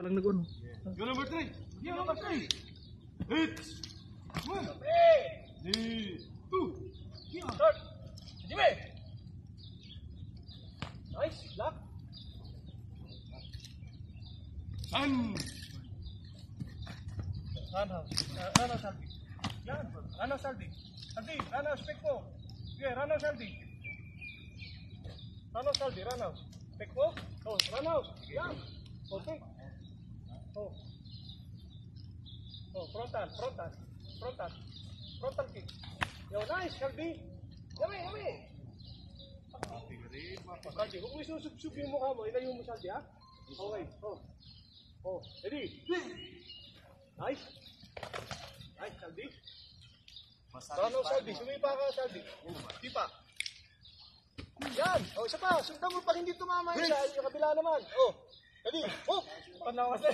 Parang nag-uno. Go number 3. Go number 3. Hit. 1. 2. Start. Jimmy. Nice. Lock. Sun. Rana Saldi. Yan. Rana Saldi. Saldi. Rana, spek po. Okay, Rana Saldi. Rana Saldi. Rana. Spek po. Oh, Rana. Yan. Okay. Oh. Oh, frontal. Frontal kick. Yo, nice, Saldi. Yummy. Saldi, huwag mo isusub yung mukha mo. Ilayo mo, Saldi, ha? Okay. Oh, ready? Nice, Saldi. Rano, Saldi. Sumipa ka, Saldi. Sipa. Yan. O, isa pa. Sundan mo pag hindi tumama yung kabila naman. Oh, ready? Oh, panawas na.